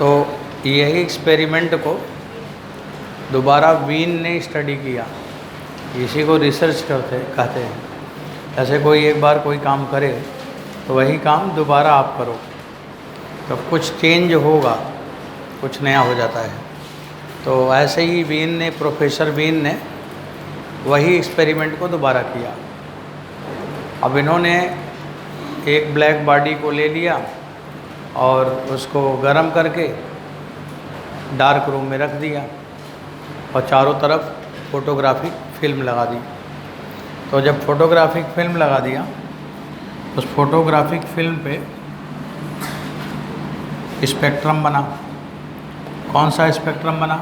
तो यही एक्सपेरिमेंट को दोबारा वीन ने स्टडी किया। इसी को रिसर्च कहते हैं। ऐसे कोई एक बार कोई काम करे तो वही काम दोबारा आप करो तो कुछ चेंज होगा, कुछ नया हो जाता है। तो ऐसे ही प्रोफेसर वीन ने वही एक्सपेरिमेंट को दोबारा किया। अब इन्होंने एक ब्लैक बॉडी को ले लिया और उसको गर्म करके डार्क रूम में रख दिया और चारों तरफ फोटोग्राफिक फिल्म लगा दी। तो जब फोटोग्राफिक फिल्म लगा दिया, उस फोटोग्राफिक फिल्म पे स्पेक्ट्रम बना। कौन सा स्पेक्ट्रम बना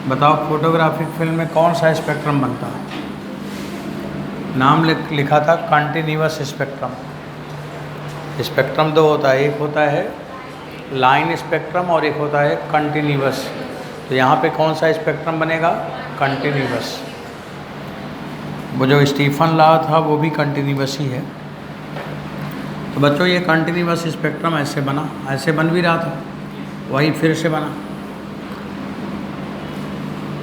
बताओ? फोटोग्राफिक फिल्म में कौन सा स्पेक्ट्रम बनता है? नाम लिखा था कंटिन्यूअस स्पेक्ट्रम। स्पेक्ट्रम दो होता है, एक होता है लाइन स्पेक्ट्रम और एक होता है कंटिन्यूअस। तो यहाँ पे कौन सा स्पेक्ट्रम बनेगा? कंटिन्यूअस। वो जो स्टीफन लॉ था वो भी कंटिन्यूअस ही है। तो बच्चों ये कंटिन्यूअस स्पेक्ट्रम ऐसे बना, ऐसे बन भी रहा था, वही फिर से बना।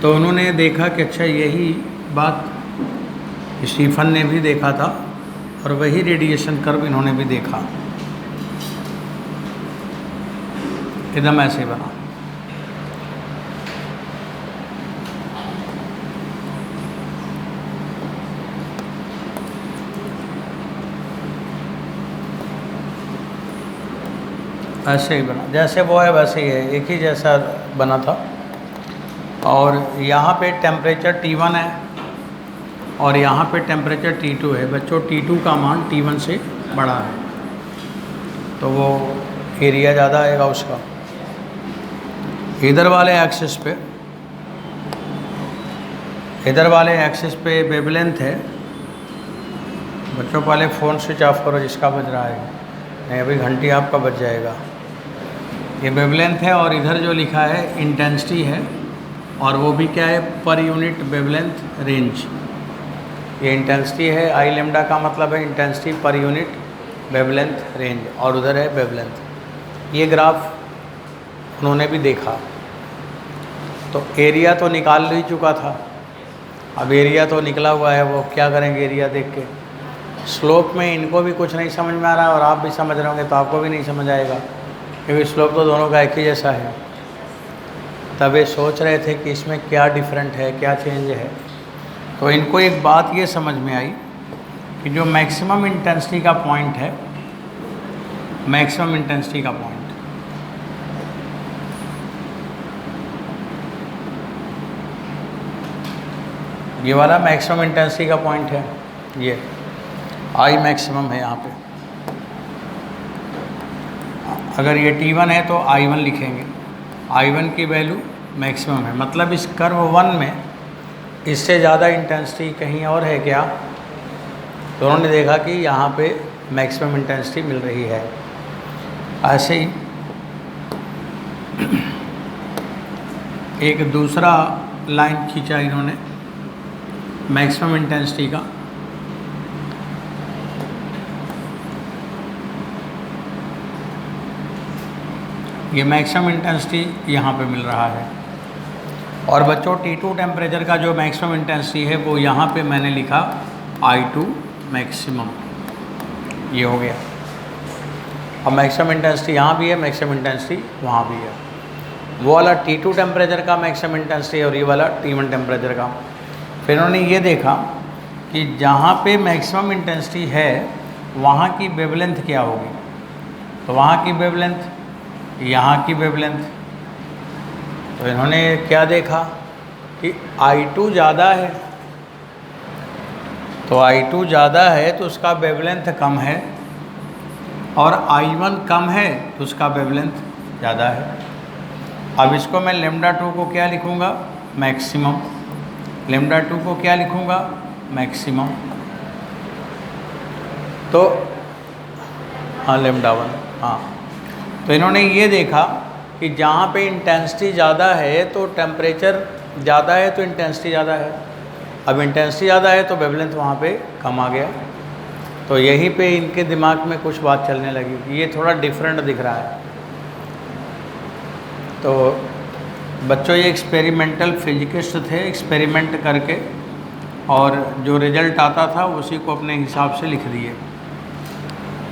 तो उन्होंने देखा कि अच्छा यही बात स्टीफन ने भी देखा था और वही रेडिएशन कर्व इन्होंने भी देखा, एकदम ऐसे बना। ऐसे ही बना, जैसे वो है वैसे ही है, एक ही जैसा बना था। और यहाँ पे टेम्परेचर T1 है और यहाँ पे टेम्परेचर T2 है। बच्चों T2 का मान T1 से बड़ा है, तो वो एरिया ज़्यादा आएगा उसका। इधर वाले एक्सिस पे वेवलेंथ है। बच्चों पहले फ़ोन स्विच ऑफ करो जिसका बज रहा है, नहीं अभी घंटी आपका बज जाएगा। ये वेवलेंथ है और इधर जो लिखा है इंटेंसिटी है, और वो भी क्या है? Per unit wavelength range. ये इंटेंसिटी है, आई लेमडा का मतलब है intensity per unit wavelength range, और उधर है वेवलेंथ। ये ग्राफ उन्होंने भी देखा। तो एरिया तो निकाल ही चुका था, अब एरिया तो निकला हुआ है, वो क्या करेंगे एरिया देख के? स्लोप में इनको भी कुछ नहीं समझ में आ रहा है और आप भी समझ रहे होंगे तो आपको भी नहीं समझ आएगा, क्योंकि स्लोप तो दोनों का एक ही जैसा है। तब ये सोच रहे थे कि इसमें क्या डिफरेंट है, क्या चेंज है। तो इनको एक बात ये समझ में आई कि जो मैक्सिमम इंटेंसिटी का पॉइंट है, मैक्सिमम इंटेंसिटी का पॉइंट, ये वाला मैक्सिमम इंटेंसिटी का पॉइंट है, ये आई मैक्सिमम है यहाँ पे। अगर ये T1 है तो I1 लिखेंगे, I1 की वैल्यू मैक्सिमम है। मतलब इस कर्व 1 में इससे ज़्यादा इंटेंसिटी कहीं और है क्या? तो उन्होंने देखा कि यहाँ पे मैक्सिमम इंटेंसिटी मिल रही है। ऐसे ही एक दूसरा लाइन खींचा इन्होंने मैक्सिमम इंटेंसिटी का। ये मैक्सिमम इंटेंसिटी यहाँ पे मिल रहा है। और बच्चों T2 टेम्परेचर का जो मैक्सिमम इंटेंसिटी है वो यहाँ पे मैंने लिखा I2 मैक्सिमम, ये हो गया। अब मैक्सिमम इंटेंसिटी यहाँ भी है, मैक्सिमम इंटेंसिटी वहाँ भी है। वो वाला T2 टेम्परेचर का मैक्सिमम इंटेंसिटी और ये वाला T1 टेम्परेचर का। फिर उन्होंने ये देखा कि जहाँ पे मैक्सिमम इंटेंसिटी है वहाँ की वेवलेंथ क्या होगी। तो वहाँ की वेवलेंथ, यहाँ की वेवलेंथ। तो इन्होंने क्या देखा कि I2 ज़्यादा है, तो I2 ज़्यादा है तो उसका वेवलेंथ कम है, और I1 कम है तो उसका वेवलेंथ ज़्यादा है। अब इसको मैं λ2 को क्या लिखूँगा? मैक्सिमम। λ2 को क्या लिखूँगा? मैक्सिमम। तो हाँ λ1, हाँ। तो इन्होंने ये देखा कि जहाँ पे इंटेंसिटी ज़्यादा है तो टेम्परेचर ज़्यादा है तो इंटेंसिटी ज़्यादा है। अब इंटेंसिटी ज़्यादा है तो वेवलेंथ वहाँ पे कम आ गया। तो यहीं पे इनके दिमाग में कुछ बात चलने लगी कि ये थोड़ा डिफरेंट दिख रहा है। तो बच्चों ये एक्सपेरिमेंटल फिजिकिस्ट थे, एक्सपेरिमेंट करके और जो रिजल्ट आता था उसी को अपने हिसाब से लिख दिए।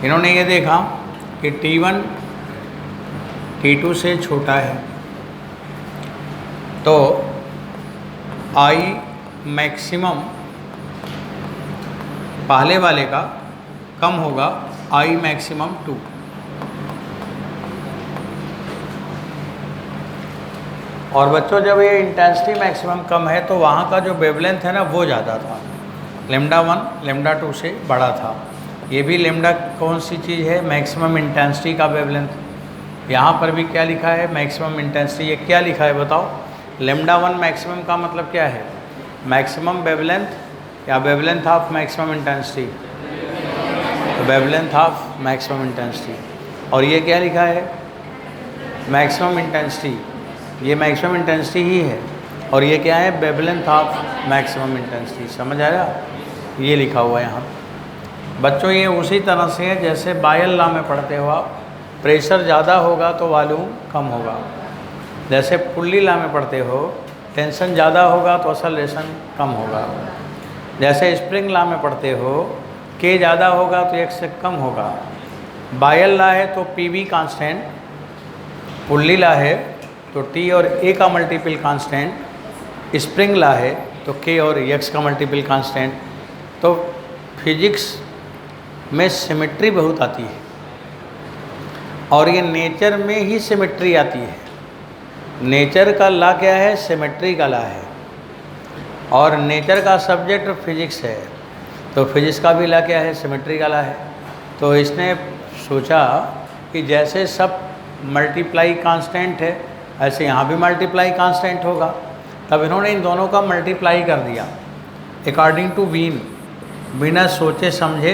इन्होंने ये देखा कि T1 T2 से छोटा है तो I मैक्सिमम पहले वाले का कम होगा I मैक्सिमम 2। और बच्चों जब ये इंटेंसिटी मैक्सिमम कम है तो वहाँ का जो वेवलेंथ है ना वो ज़्यादा था, λ1 λ2 से बड़ा था। ये भी लैम्डा कौन सी चीज़ है? मैक्सिमम इंटेंसिटी का वेवलेंथ। यहाँ पर भी क्या लिखा है? Maximum intensity. ये क्या लिखा है बताओ? λ1 मैक्सिमम का मतलब क्या है? मैक्सिमम वेवलेंथ या wavelength of maximum intensity? Wavelength of maximum intensity. और ये क्या लिखा है? Maximum intensity. ये मैक्सिमम इंटेंसिटी ही है और ये क्या है? Wavelength of maximum intensity. समझ आया? ये लिखा हुआ है यहाँ बच्चों। ये उसी तरह से है जैसे बायल लॉ में पढ़ते हो आप, प्रेशर ज़्यादा होगा तो वॉल्यूम कम होगा। जैसे पुल्ली लॉ में पढ़ते हो, टेंशन ज़्यादा होगा तो एक्सेलरेशन कम होगा। जैसे स्प्रिंग लॉ में पढ़ते हो, के ज़्यादा होगा तो एक से कम होगा। बायल लॉ है तो पीवी कांस्टेंट, पुल्ली लॉ है तो टी और ए का मल्टीपल कांस्टेंट, स्प्रिंग लॉ है तो के और एक्स का मल्टीपल कांस्टेंट। तो फिजिक्स में सिमेट्री बहुत आती है और ये नेचर में ही सिमेट्री आती है। नेचर का लॉ क्या है? सिमेट्री का लॉ है और नेचर का सब्जेक्ट फिजिक्स है तो फिजिक्स का भी लॉ क्या है? सिमेट्री का लॉ है। तो इसने सोचा कि जैसे सब मल्टीप्लाई कांस्टेंट है ऐसे यहाँ भी मल्टीप्लाई कांस्टेंट होगा। तब इन्होंने इन दोनों का मल्टीप्लाई कर दिया अकॉर्डिंग टू वीन। बिना सोचे समझे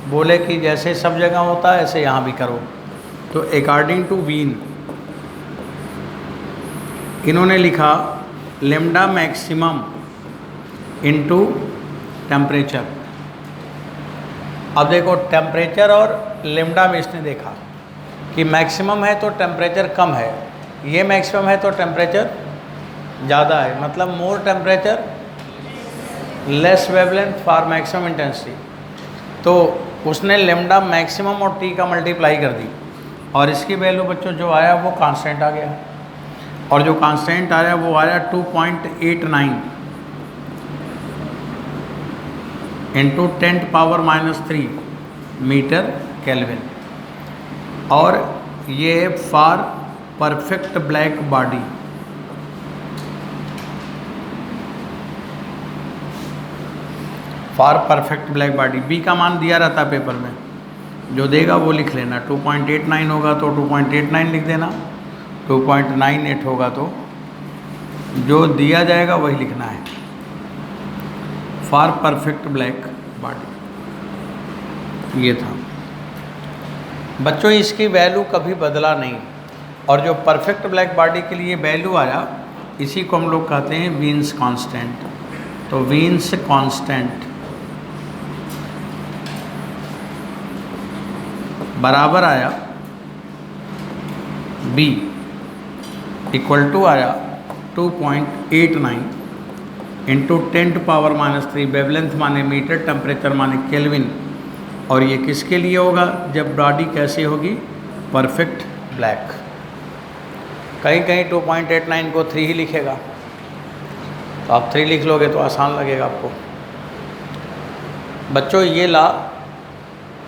बोले कि जैसे सब जगह होता है ऐसे यहाँ भी करो। तो अकॉर्डिंग टू वीन इन्होंने लिखा लैम्डा मैक्सिमम इनटू टेम्परेचर। अब देखो टेम्परेचर और लैम्डा में इसने देखा कि मैक्सिमम है तो टेम्परेचर कम है, ये मैक्सिमम है तो टेम्परेचर ज़्यादा है, मतलब more temperature less wavelength for maximum intensity. तो उसने लैम्डा मैक्सिमम और टी का मल्टीप्लाई कर दी और इसकी वैल्यू बच्चों जो आया वो कांस्टेंट आ गया। और जो कांस्टेंट आया वो आया 2.89 इंटू 10⁻³ मीटर केल्विन। और ये for perfect black body. For perfect black body B का मान दिया रहता है पेपर में, जो देगा वो लिख लेना। 2.89 होगा तो 2.89 लिख देना, 2.98 होगा तो जो दिया जाएगा वही लिखना है। फॉर परफेक्ट ब्लैक बॉडी ये था बच्चों। इसकी वैल्यू कभी बदला नहीं और जो परफेक्ट ब्लैक बॉडी के लिए वैल्यू आया इसी को हम लोग कहते हैं वीन्स कांस्टेंट। तो वीन्स कांस्टेंट बराबर आया बी इक्वल टू आया 2.89 इंटू 10⁻³ वेवलेंथ माने मीटर, टेम्परेचर माने केल्विन। और ये किसके लिए होगा? जब बॉडी कैसे होगी? Perfect black. कहीं कहीं 2.89 को 3 ही लिखेगा तो आप 3 लिख लोगे तो आसान लगेगा आपको। बच्चों ये ला,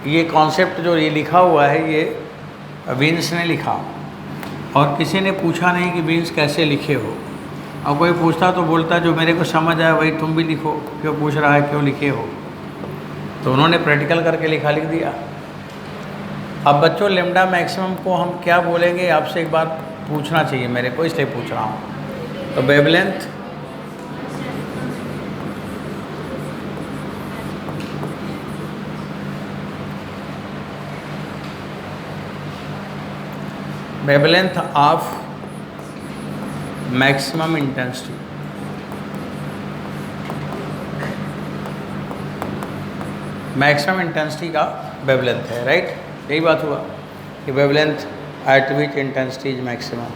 ये कॉन्सेप्ट जो ये लिखा हुआ है ये वीन्स ने लिखा और किसी ने पूछा नहीं कि वीन्स कैसे लिखे हो। और कोई पूछता तो बोलता जो मेरे को समझ आया वही तुम भी लिखो, क्यों पूछ रहा है क्यों लिखे हो। तो उन्होंने प्रैक्टिकल करके लिख दिया। अब बच्चों लैम्डा मैक्सिमम को हम क्या बोलेंगे आपसे एक बार पूछना चाहिए मेरे को, इसलिए पूछ रहा हूँ। तो wavelength wavelength of maximum intensity. Maximum intensity का वेवलेंथ है, राइट? यही बात हुआ कि wavelength eight which intensity is maximum.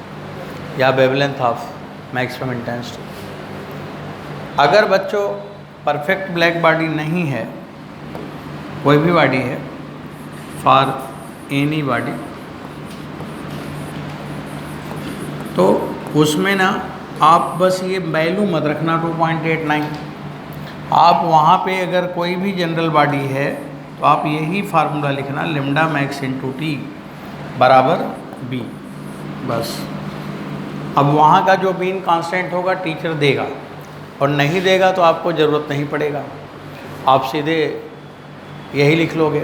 या वेवलेंथ ऑफ मैक्सिमम इंटेंसिटी। अगर बच्चों परफेक्ट ब्लैक बॉडी नहीं है, कोई भी बॉडी है, फॉर एनी बॉडी, तो उसमें ना आप बस ये वैल्यू मत रखना 2.89। आप वहाँ पे अगर कोई भी जनरल बॉडी है तो आप यही फार्मूला लिखना, लिम्डा मैक्स इंटू टी बराबर बी, बस। अब वहाँ का जो बीन कांस्टेंट होगा टीचर देगा, और नहीं देगा तो आपको ज़रूरत नहीं पड़ेगा, आप सीधे यही लिख लोगे।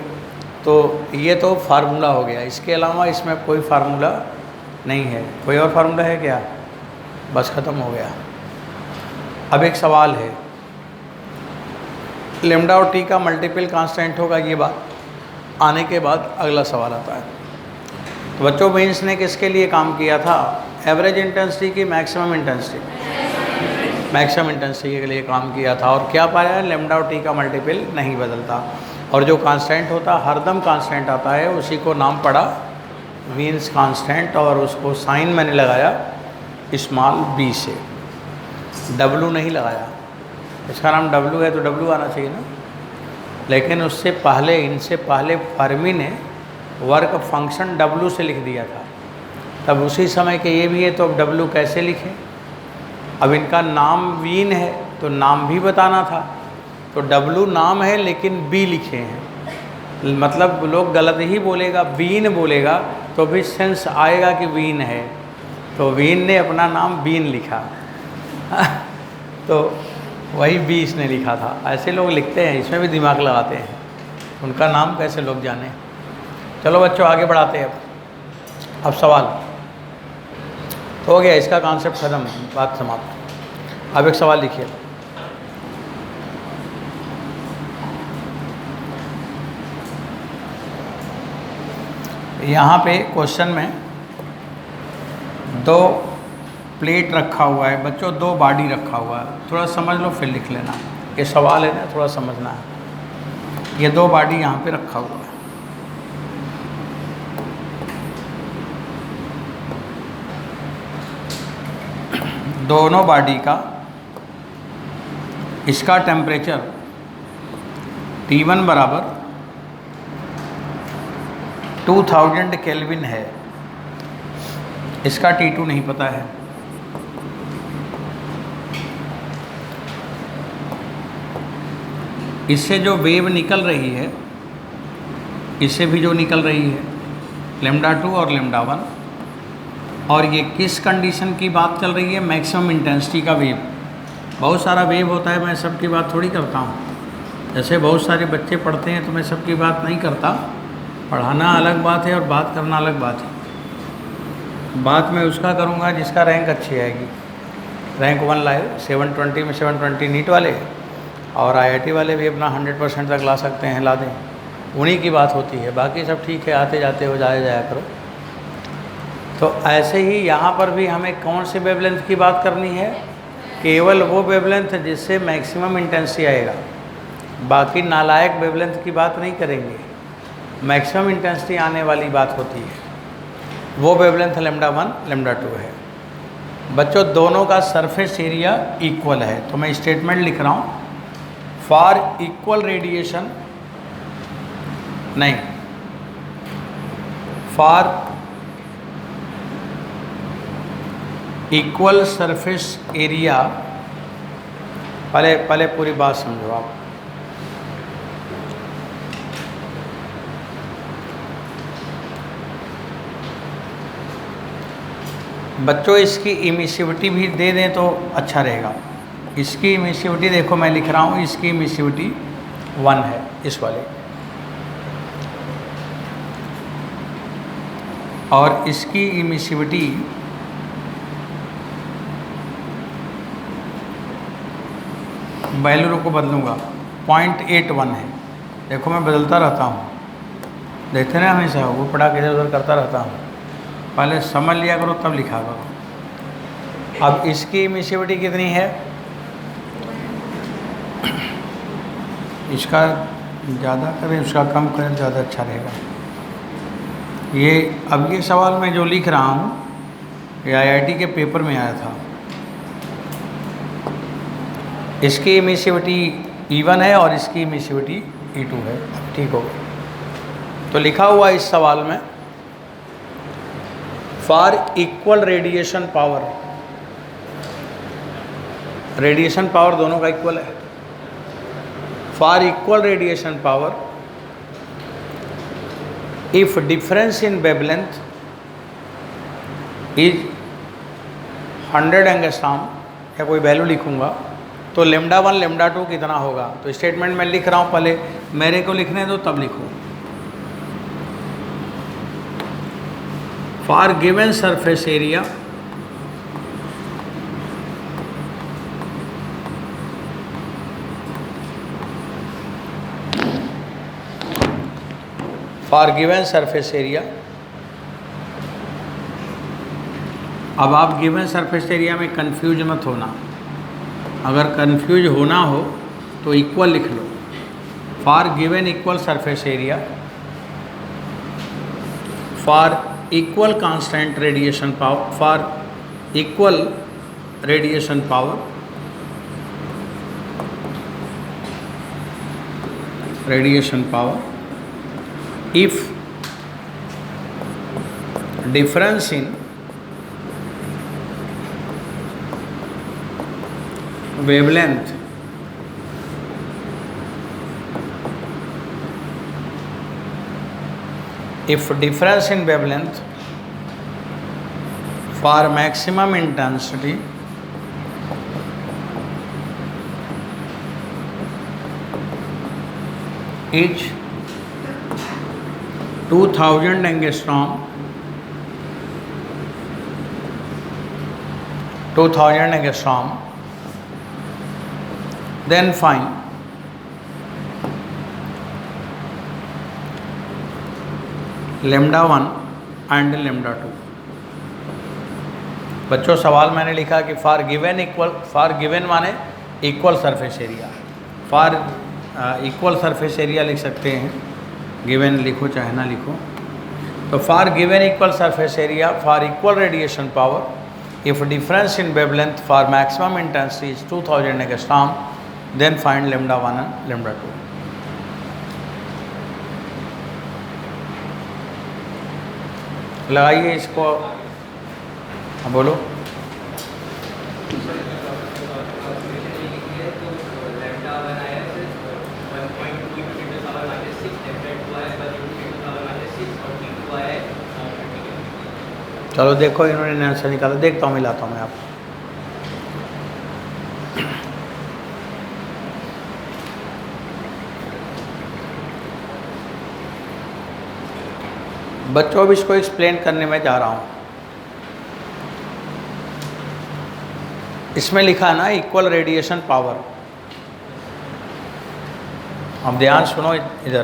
तो ये तो फार्मूला हो गया, इसके अलावा इसमें कोई फार्मूला नहीं है। कोई और फार्मूला है क्या? बस ख़त्म हो गया। अब एक सवाल है, लेमडा और टी का मल्टीपल कांस्टेंट होगा, ये बात आने के बाद अगला सवाल आता है। तो बच्चों बेंस ने किसके लिए काम किया था? एवरेज इंटेंसिटी की मैक्सिमम इंटेंसिटी, मैक्सिमम इंटेंसिटी के लिए काम किया था। और क्या पाया? लेमडा और टी का मल्टीपल नहीं बदलता, और जो कांस्टेंट होता हरदम कांस्टेंट आता है, उसी को नाम पड़ा वीन्स कांस्टेंट, और उसको साइन मैंने लगाया स्मॉल बी से, डब्लू नहीं लगाया। इसका नाम डब्लू है तो डब्लू आना चाहिए ना, लेकिन उससे पहले, इनसे पहले फर्मी ने वर्क फंक्शन डब्लू से लिख दिया था, तब उसी समय के ये भी है, तो अब डब्लू कैसे लिखें? अब इनका नाम वीन है तो नाम भी बताना था, तो डब्लू नाम है लेकिन बी लिखे हैं, मतलब लोग गलत ही बोलेगा, वीन बोलेगा तो भी सेंस आएगा कि वीन है, तो वीन ने अपना नाम बीन लिखा तो वही बी इसने लिखा था। ऐसे लोग लिखते हैं, इसमें भी दिमाग लगाते हैं, उनका नाम कैसे लोग जाने। चलो बच्चों आगे बढ़ाते हैं। अब सवाल हो गया, इसका कॉन्सेप्ट खत्म, बात समाप्त। अब एक सवाल लिखिए, यहाँ पे क्वेश्चन में दो प्लेट रखा हुआ है बच्चों, दो बॉडी रखा हुआ है, थोड़ा समझ लो फिर लिख लेना, ये सवाल है ना, थोड़ा समझना है। ये दो बॉडी यहाँ पे रखा हुआ है, दोनों बॉडी का, इसका टेम्परेचर T1 बराबर 2000 केल्विन है, इसका T2 नहीं पता है। इससे जो वेव निकल रही है, इससे भी जो निकल रही है लेमडा 2 और लेमडा 1, और ये किस कंडीशन की बात चल रही है? मैक्सिमम इंटेंसिटी का वेव। बहुत सारा वेव होता है, मैं सबकी बात थोड़ी करता हूँ, जैसे बहुत सारे बच्चे पढ़ते हैं तो मैं सबकी बात नहीं करता, पढ़ाना अलग बात है और बात करना अलग बात है। बात मैं उसका करूँगा जिसका रैंक अच्छी आएगी, रैंक 1 लाए 720 में 720 नीट वाले, और IIT वाले भी अपना 100% तक ला सकते हैं, ला दें, उन्हीं की बात होती है, बाकी सब ठीक है, आते जाते हो जाया करो। तो ऐसे ही यहाँ पर भी हमें कौन से वेवलेंथ की बात करनी है? केवल वो वेवलेंथ जिससे मैक्सिमम इंटेंसिटी आएगा, बाकी नालायक वेवलेंथ की बात नहीं करेंगे। मैक्सिमम इंटेंसिटी आने वाली बात होती है, वो वेवलेंथ लेमडा 1 लेमडा 2 है। बच्चों दोनों का सरफेस एरिया इक्वल है, तो मैं स्टेटमेंट लिख रहा हूँ, फॉर इक्वल रेडिएशन, नहीं, फॉर इक्वल सरफेस एरिया, पहले पूरी बात समझो आप। बच्चों इसकी इमिसिविटी भी दे दें तो अच्छा रहेगा। इसकी इमिसिविटी देखो मैं लिख रहा हूँ, इसकी इमिसिविटी 1 है, इस वाले, और इसकी इमिसिविटी वैल्यू को बदलूँगा 0.81 है। देखो मैं बदलता रहता हूँ, देखते ना हमेशा, वो पढ़ा के इधर उधर करता रहता हूँ, पहले समझ लिया करो तब लिखा करो। अब इसकी इमिसिविटी कितनी है? इसका ज़्यादा करें, उसका कम करें, ज़्यादा अच्छा रहेगा। ये अब ये सवाल मैं जो लिख रहा हूँ, ये आईआईटी के पेपर में आया था। इसकी इमिसिविटी E1 है और इसकी इमिसिविटी E2 है। ठीक हो गया। तो लिखा हुआ इस सवाल में for equal radiation power, radiation power दोनों का इक्वल है। For equal radiation power if difference in wavelength is 100 angstrom, या कोई वैल्यू लिखूंगा तो λ1 λ2 कितना होगा। तो स्टेटमेंट मैं लिख रहा हूँ, पहले मेरे को लिखने दो तब लिखूँ। For given surface area for given surface area. अब आप गिवन सरफेस एरिया में कंफ्यूज मत होना, अगर कंफ्यूज होना हो तो इक्वल लिख लो। For given equal surface area for equal constant radiation power, for equal radiation power, radiation power if difference in wavelength if difference in wavelength for maximum intensity is 2000 angstrom, 2000 angstrom, then find λ1 and λ2। बच्चों सवाल मैंने लिखा कि for given equal, for given माने equal surface area, for equal surface area लिख सकते हैं, given लिखो चाहे ना लिखो। तो for given equal surface area for equal radiation power if difference in wavelength for maximum intensity is 2000 angstrom, then find λ1 and λ2। लगाइए इसको, बोलो। चलो देखो इन्होंने आंसर निकाला, देखता हूँ मिलाता हूँ मैं आपको। बच्चों अब इसको एक्सप्लेन करने में जा रहा हूँ। इसमें लिखा है ना इक्वल रेडिएशन पावर। अब ध्यान सुनो इधर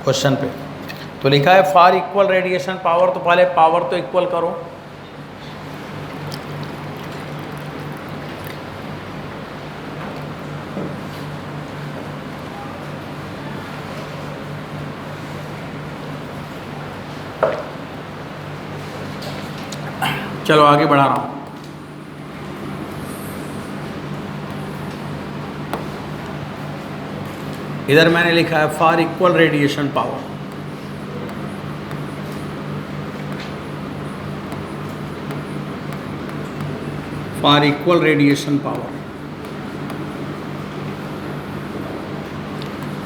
क्वेश्चन पे, तो लिखा है फॉर इक्वल रेडिएशन पावर, तो पहले पावर तो इक्वल करो। चलो आगे बढ़ा रहा हूँ। इधर मैंने लिखा है for equal radiation power, for equal radiation power.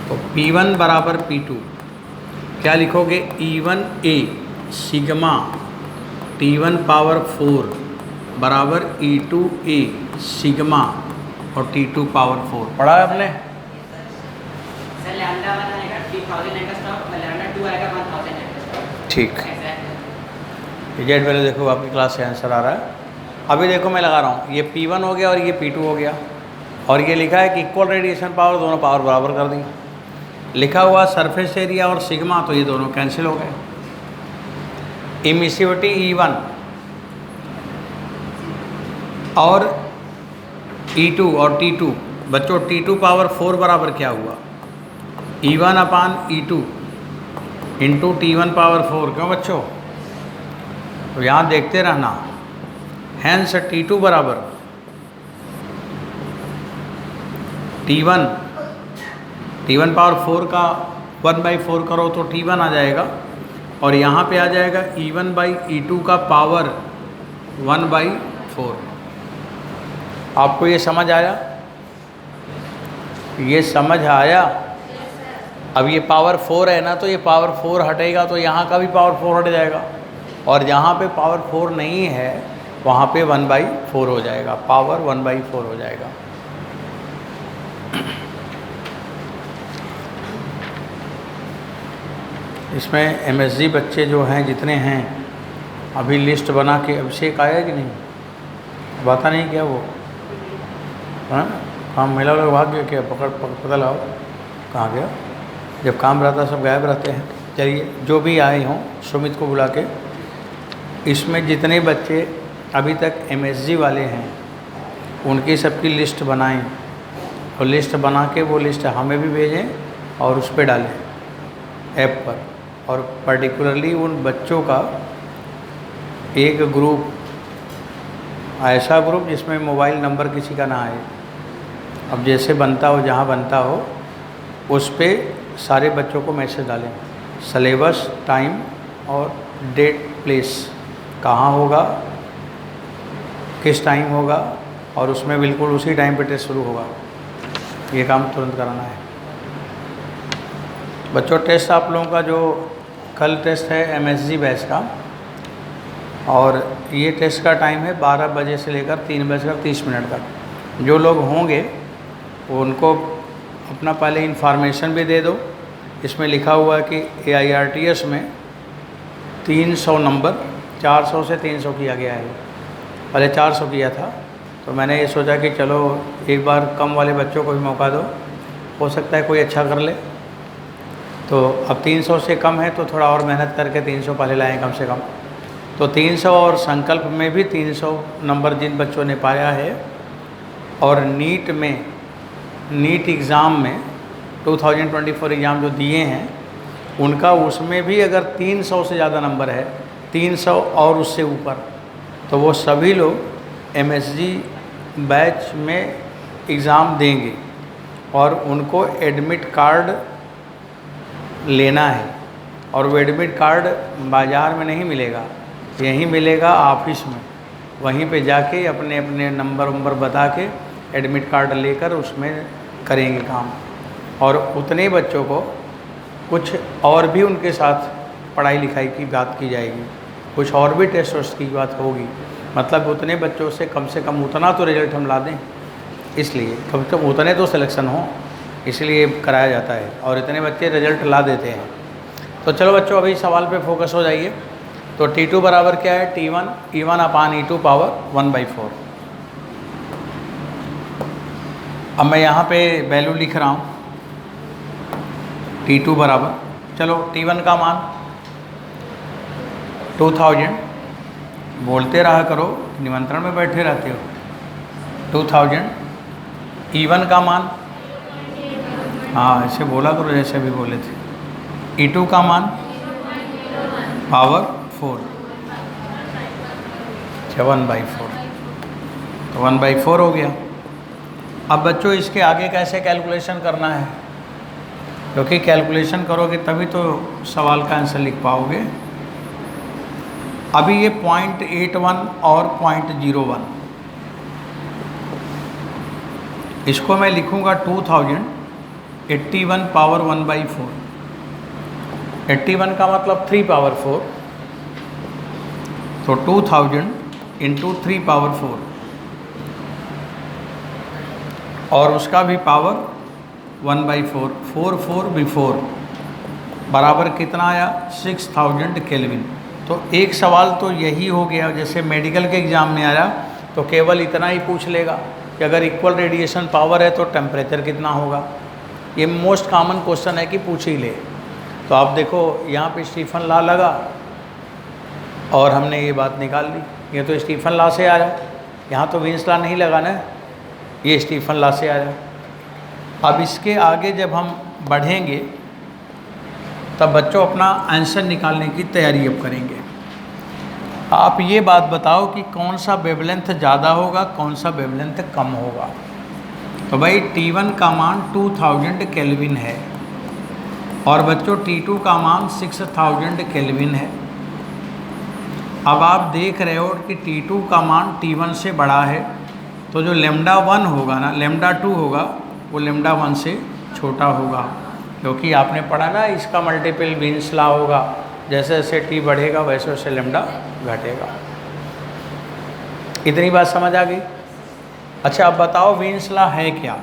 तो P1 बराबर P2, क्या लिखोगे? E1A सिग्मा T1 पावर 4 बराबर E2A सिग्मा और T2 पावर 4। पढ़ा है आपने? ठीक, जेड वैल्यू देखो आपकी क्लास से आंसर आ रहा है। अभी देखो मैं लगा रहा हूँ, ये P1 हो गया और ये P2 हो गया, और ये लिखा है कि इक्वल रेडिएशन पावर, दोनों पावर बराबर कर दी। लिखा हुआ सरफेस एरिया और सिग्मा, तो ये दोनों कैंसिल हो गए। इमिसिविटी E1 और E2 और T2, बच्चों T2 पावर 4 बराबर क्या हुआ? E1 अपान E2 इंटू T1 पावर 4। क्यों बच्चों? तो यहाँ देखते रहना, हैंस T2 बराबर T1 पावर 4 का 1/4 करो तो T1 आ जाएगा, और यहाँ पे आ जाएगा E1/E2 का पावर 1/4। आपको ये समझ आया? ये समझ आया? अब ये पावर 4 है ना, तो ये पावर 4 हटेगा तो यहाँ का भी पावर 4 हट जाएगा, और जहाँ पे पावर 4 नहीं है वहाँ पे 1/4 हो जाएगा, पावर 1/4 हो जाएगा। इसमें MSG बच्चे जो हैं जितने हैं, अभी लिस्ट बना के अभिषेक आया कि नहीं, पता नहीं क्या वो, हाँ काम मेला वाला भाग गया क्या, पता लगाओ कहाँ गया, जब काम रहता सब गायब रहते हैं। चलिए जो भी आए हों सुमित को बुला के, इसमें जितने बच्चे अभी तक MSG वाले हैं उनकी सबकी लिस्ट बनाएं, और लिस्ट बना के वो लिस्ट हमें भी भेजें और उस पर डालें ऐप पर, और पर्टिकुलरली उन बच्चों का एक ग्रुप, ऐसा ग्रुप जिसमें मोबाइल नंबर किसी का ना आए, अब जैसे बनता हो जहाँ बनता हो उस पर सारे बच्चों को मैसेज डालें, सिलेबस, टाइम और डेट, प्लेस, कहाँ होगा, किस टाइम होगा, और उसमें बिल्कुल उसी टाइम पे टेस्ट शुरू होगा। ये काम तुरंत कराना है बच्चों। टेस्ट आप लोगों का जो कल टेस्ट है MSG बैच का, और ये टेस्ट का टाइम है 12 बजे से लेकर 3:30 तक। जो लोग होंगे वो उनको अपना पहले इन्फॉर्मेशन भी दे दो। इसमें लिखा हुआ है कि AIRTS में 300 नंबर 400 से 300 किया गया है, पहले 400 किया था, तो मैंने ये सोचा कि चलो एक बार कम वाले बच्चों को भी मौका दो, हो सकता है कोई अच्छा कर ले। तो अब 300 से कम है तो थोड़ा और मेहनत करके 300 पहले लाएँ कम से कम। तो 300 और संकल्प में भी 300 नंबर जिन बच्चों ने पाया है, और नीट में, नीट एग्ज़ाम में 2024 एग्ज़ाम जो दिए हैं उनका, उसमें भी अगर 300 से ज़्यादा नंबर है, 300 और उससे ऊपर, तो वो सभी लोग MSG बैच में एग्ज़ाम देंगे, और उनको एडमिट कार्ड लेना है। और वो एडमिट कार्ड बाज़ार में नहीं मिलेगा, यहीं मिलेगा ऑफिस में, वहीं पे जाके अपने अपने नंबर बता के एडमिट कार्ड लेकर उसमें करेंगे काम। और उतने बच्चों को कुछ और भी उनके साथ पढ़ाई लिखाई की बात की जाएगी, कुछ और भी टेस्ट वेस्ट की बात होगी, मतलब उतने बच्चों से कम उतना तो रिजल्ट हम ला दें, इसलिए कम से कम उतने तो सिलेक्शन हो, इसलिए कराया जाता है, और इतने बच्चे रिजल्ट ला देते हैं। तो चलो बच्चों अभी सवाल पे फोकस हो जाइए। तो T2 बराबर क्या है, T1 E1/E2 पावर 1/4। अब मैं यहाँ पे वैल्यू लिख रहा हूँ, T2 बराबर, चलो T1 का मान 2000, बोलते रहा करो, निमंत्रण में बैठे रहते हो, 2000। E1 का मान, हाँ ऐसे बोला करो जैसे अभी बोले थे। E2 का मान पावर 4, 1/4, तो 1/4 हो गया। अब बच्चों इसके आगे कैसे कैलकुलेशन करना है, क्योंकि कैलकुलेशन करोगे तभी तो सवाल का आंसर लिख पाओगे। अभी ये 0.81 और 0.01, इसको मैं लिखूँगा 2081 पावर 1/4। 81 का मतलब 3 पावर 4, तो 2000 इंटू 3 पावर 4, और उसका भी पावर 1/4, 4 बिफोर बराबर कितना आया, 6000 केल्विन। तो एक सवाल तो यही हो गया, जैसे मेडिकल के एग्ज़ाम में आया तो केवल इतना ही पूछ लेगा कि अगर इक्वल रेडिएशन पावर है तो टेम्परेचर कितना होगा। ये मोस्ट कॉमन क्वेश्चन है कि पूछ ही ले। तो आप देखो यहाँ पे स्टीफन लॉ लगा और हमने ये बात निकाल ली, ये तो स्टीफन लॉ से आया, यहाँ तो विंस लॉ नहीं लगा ना, ये स्टीफन लॉ से आया। अब इसके आगे जब हम बढ़ेंगे तब बच्चों अपना आंसर निकालने की तैयारी अब करेंगे। आप ये बात बताओ कि कौन सा वेवलेंथ ज़्यादा होगा, कौन सा वेवलेंथ कम होगा। तो भाई T1 का मान 2000 केल्विन है और बच्चों T2 का मान 6000 केल्विन है। अब आप देख रहे हो कि T2 का मान T1 से बड़ा है, तो जो λ1 होगा ना, λ2 होगा, वो λ1 से छोटा होगा, क्योंकि आपने पढ़ा ना इसका मल्टीपल वीन्स लॉ होगा, जैसे जैसे T बढ़ेगा वैसे वैसे λ घटेगा। इतनी बात समझ आ गई। अच्छा अब बताओ वीन्स लॉ है क्या।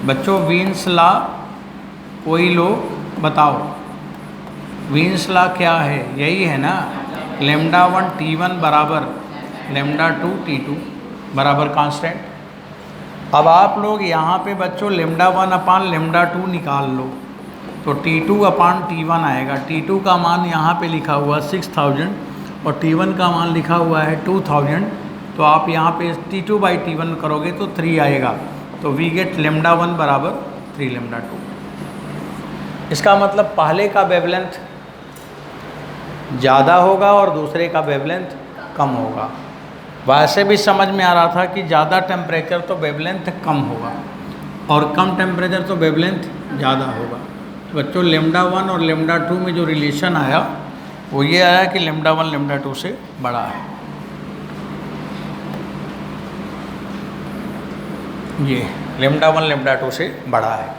बच्चों वीन्स लॉ कोई लोग बताओ, वीन्स लॉ क्या है, यही है ना, λ1 T1 बराबर λ2 T2 बराबर कांस्टेंट। अब आप लोग यहाँ पे बच्चों λ1 अपान λ2 निकाल लो, तो T2 अपान T1 आएगा। T2 का मान यहाँ पे लिखा हुआ 6000 और T1 का मान लिखा हुआ है 2000, तो आप यहाँ पे T2 बाई T1 करोगे तो 3 आएगा, तो वी गेट λ1 बराबर 3 λ2। इसका मतलब पहले का वेवलेंथ ज़्यादा होगा और दूसरे का वेवलेंथ कम होगा। वैसे भी समझ में आ रहा था कि ज़्यादा टेम्परेचर तो वेवलेंथ कम होगा और कम टेम्परेचर तो वेवलेंथ ज़्यादा होगा। तो बच्चों λ1 और λ2 में जो रिलेशन आया वो ये आया कि λ1 λ2 से बड़ा है। ये λ1 λ2 से बड़ा है।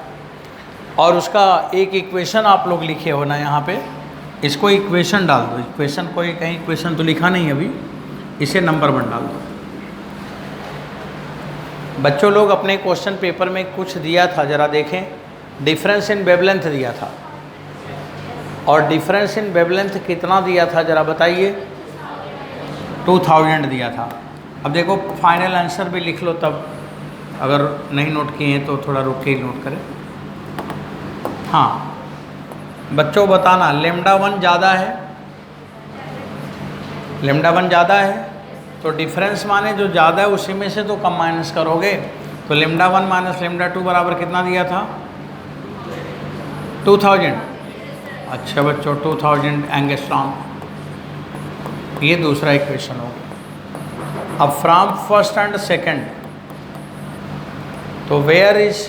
और उसका एक इक्वेशन आप लोग लिखे हो ना यहाँ पे, इसको इक्वेशन डाल दो। इक्वेशन कोई कहीं इक्वेशन तो लिखा नहीं अभी, इसे नंबर 1 डाल दो। बच्चों लोग अपने क्वेश्चन पेपर में कुछ दिया था, ज़रा देखें, डिफरेंस इन वेवलेंथ दिया था, और डिफरेंस इन वेवलेंथ कितना दिया था ज़रा बताइए। 2000 दिया था। अब देखो फाइनल आंसर भी लिख लो, तब अगर नहीं नोट किए हैं तो थोड़ा रुक के ही नोट करें। हाँ बच्चों बताना, λ1 ज़्यादा है, λ1 ज़्यादा है, तो डिफरेंस माने जो ज़्यादा है उसी में से तो कम माइनस करोगे, तो λ1 माइनस λ2 बराबर कितना दिया था 2000। अच्छा बच्चों 2000 एंगस्ट्रॉम, ये दूसरा इक्वेशन होगा। अब फ्रॉम फर्स्ट एंड सेकंड, तो where is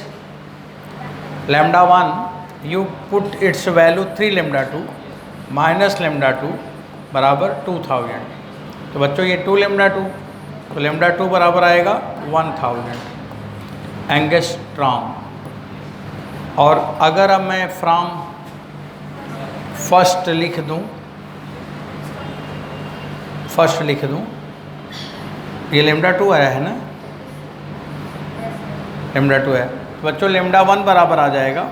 λ1 you put its value 3 λ2 minus λ2 बराबर 2000। तो बच्चों ये 2 λ2, तो λ2 बराबर आएगा 1000 एंगस्ट्रॉम। और अगर अब मैं फ्रॉम फर्स्ट लिख दूं, ये λ2 आया है ना, λ2 है, तो बच्चों λ1 बराबर आ जाएगा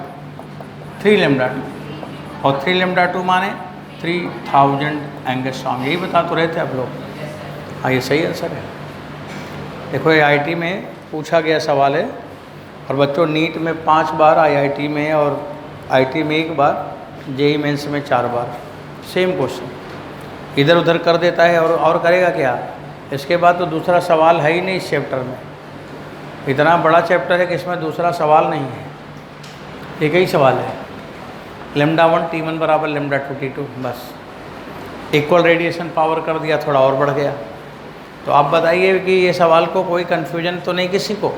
3 λ2, और 3 λ2 माने 3000 एंगस्ट्रॉम। यही बता तो रहे थे आप लोग। हाँ ये सही आंसर है। देखो ये IIT में पूछा गया सवाल है, और बच्चों नीट में 5 बार, IIT में और IT में 1 बार, JEE मेंस में 4 बार सेम क्वेश्चन इधर उधर कर देता है। और करेगा क्या, इसके बाद तो दूसरा सवाल है ही नहीं इस चैप्टर में। इतना बड़ा चैप्टर है कि इसमें दूसरा सवाल नहीं है, एक ही सवाल है, λ1 T1 बराबर λ2 T2, बस इक्वल रेडिएशन पावर कर दिया, थोड़ा और बढ़ गया। तो आप बताइए कि ये सवाल को कोई कन्फ्यूजन तो नहीं किसी को।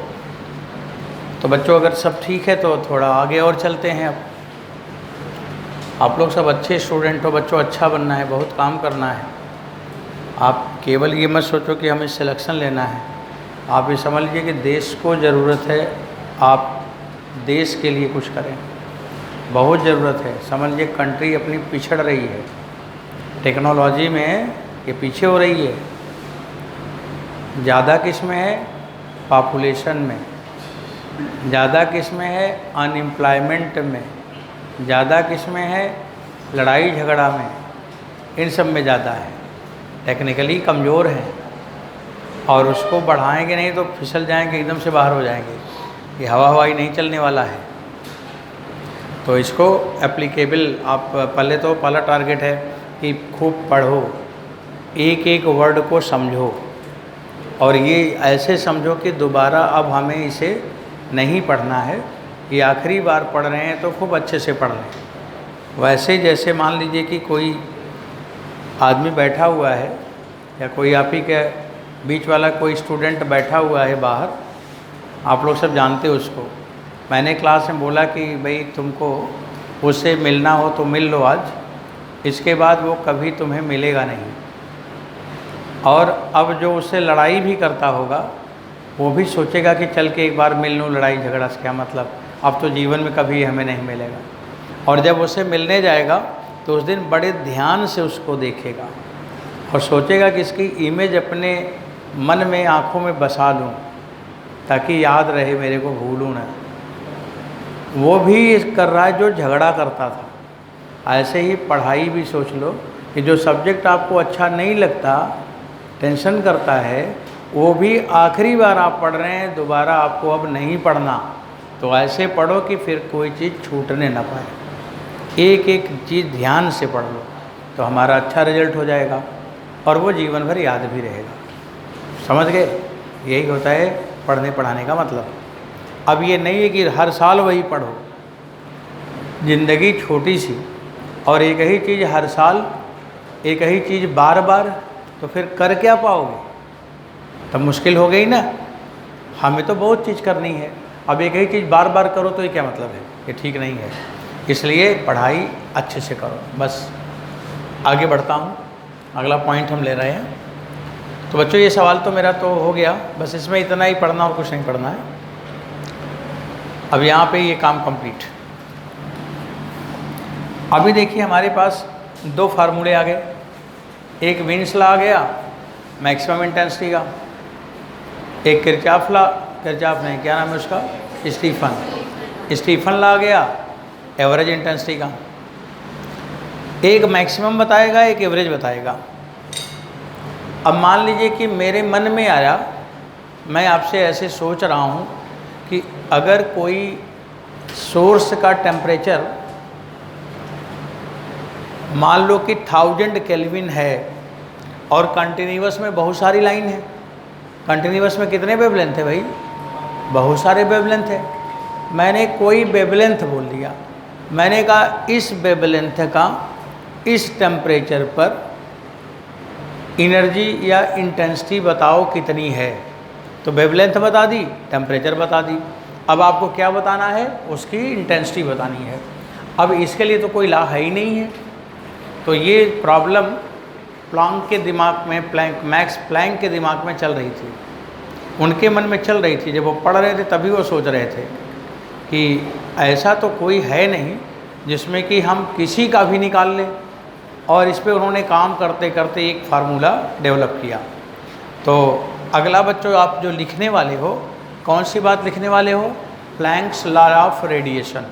तो बच्चों अगर सब ठीक है तो थोड़ा आगे और चलते हैं। अब आप लोग सब अच्छे स्टूडेंट हो बच्चों, अच्छा बनना है, बहुत काम करना है। आप केवल ये मत सोचो कि हमें सिलेक्शन लेना है, आप ये समझ लीजिए कि देश को ज़रूरत है, आप देश के लिए कुछ करें, बहुत ज़रूरत है। समझ लीजिए कंट्री अपनी पिछड़ रही है, टेक्नोलॉजी में ये पीछे हो रही है। ज़्यादा किस में है, पॉपुलेशन में, ज़्यादा किस में है, अनएम्प्लॉयमेंट में, ज़्यादा किस में है, लड़ाई झगड़ा में, इन सब में ज़्यादा है। टेक्निकली कमज़ोर हैं और उसको बढ़ाएंगे नहीं तो फिसल जाएंगे, एकदम से बाहर हो जाएंगे। ये हवाई नहीं चलने वाला है। तो इसको एप्लीकेबल, आप पहला टारगेट है कि खूब पढ़ो, एक एक वर्ड को समझो, और ये ऐसे समझो कि दोबारा अब हमें इसे नहीं पढ़ना है, ये आखिरी बार पढ़ रहे हैं तो खूब अच्छे से पढ़ लें। वैसे जैसे मान लीजिए कि कोई आदमी बैठा हुआ है या कोई आप ही के बीच वाला कोई स्टूडेंट बैठा हुआ है बाहर, आप लोग सब जानते हो उसको। मैंने क्लास में बोला कि भाई तुमको उससे मिलना हो तो मिल लो आज, इसके बाद वो कभी तुम्हें मिलेगा नहीं। और अब जो उससे लड़ाई भी करता होगा वो भी सोचेगा कि चल के एक बार मिल लूँ, लड़ाई झगड़ा से क्या मतलब, अब तो जीवन में कभी हमें नहीं मिलेगा। और जब उससे मिलने जाएगा तो उस दिन बड़े ध्यान से उसको देखेगा और सोचेगा कि इसकी इमेज अपने मन में, आँखों में बसा लूँ ताकि याद रहे, मेरे को भूलूँ ना। वो भी कर रहा है जो झगड़ा करता था। ऐसे ही पढ़ाई भी सोच लो कि जो सब्जेक्ट आपको अच्छा नहीं लगता, टेंशन करता है, वो भी आखिरी बार आप पढ़ रहे हैं, दोबारा आपको अब नहीं पढ़ना। तो ऐसे पढ़ो कि फिर कोई चीज़ छूटने ना पाए। एक एक चीज़ ध्यान से पढ़ लो तो हमारा अच्छा रिजल्ट हो जाएगा और वो जीवन भर याद भी रहेगा। समझ गए? यही होता है पढ़ने पढ़ाने का मतलब। अब ये नहीं है कि हर साल वही पढ़ो। ज़िंदगी छोटी सी और एक ही चीज़ हर साल, एक ही चीज़ बार बार, तो फिर कर क्या पाओगे? तब मुश्किल हो गई ना। हमें तो बहुत चीज़ करनी है, अब एक ही चीज़ बार बार करो तो ये क्या मतलब है? ये ठीक नहीं है। इसलिए पढ़ाई अच्छे से करो। बस आगे बढ़ता हूँ, अगला पॉइंट हम ले रहे हैं। तो बच्चों ये सवाल तो मेरा तो हो गया, बस इसमें इतना ही पढ़ना और कुछ नहीं पढ़ना है। अब यहाँ पे ये काम कंप्लीट। अभी देखिए हमारे पास दो फार्मूले आ गए। एक विन्स लॉ आ गया मैक्सिमम इंटेंसिटी का, एक किरचॉफ लॉ, किरचॉफ नहीं, क्या नाम है उसका, स्टीफन लॉ आ गया एवरेज इंटेंसिटी का। एक मैक्सिमम बताएगा, एक एवरेज बताएगा। अब मान लीजिए कि मेरे मन में आया, मैं आपसे ऐसे सोच रहा हूँ कि अगर कोई सोर्स का टेम्परेचर मान लो कि 1000 केल्विन है और कंटिन्यूअस में बहुत सारी लाइन है। कंटिन्यूअस में कितने वेवलेंथ है भाई? बहुत सारे वेवलेंथ है। मैंने कोई वेवलेंथ बोल दिया, मैंने कहा इस वेवलेंथ का इस टेम्परेचर पर एनर्जी या इंटेंसिटी बताओ कितनी है। तो वेवलेंथ बता दी, टेम्परेचर बता दी। अब आपको क्या बताना है? उसकी इंटेंसिटी बतानी है। अब इसके लिए तो कोई लॉ है ही नहीं है। तो ये प्रॉब्लम प्लैंक के दिमाग में, मैक्स प्लैंक के दिमाग में चल रही थी, उनके मन में चल रही थी। जब वो पढ़ रहे थे तभी वो सोच रहे थे कि ऐसा तो कोई है नहीं जिसमें कि हम किसी का भी निकाल लें। और इस पे उन्होंने काम करते करते एक फार्मूला डेवलप किया। तो अगला बच्चों आप जो लिखने वाले हो, कौन सी बात लिखने वाले हो? Planks law of radiation.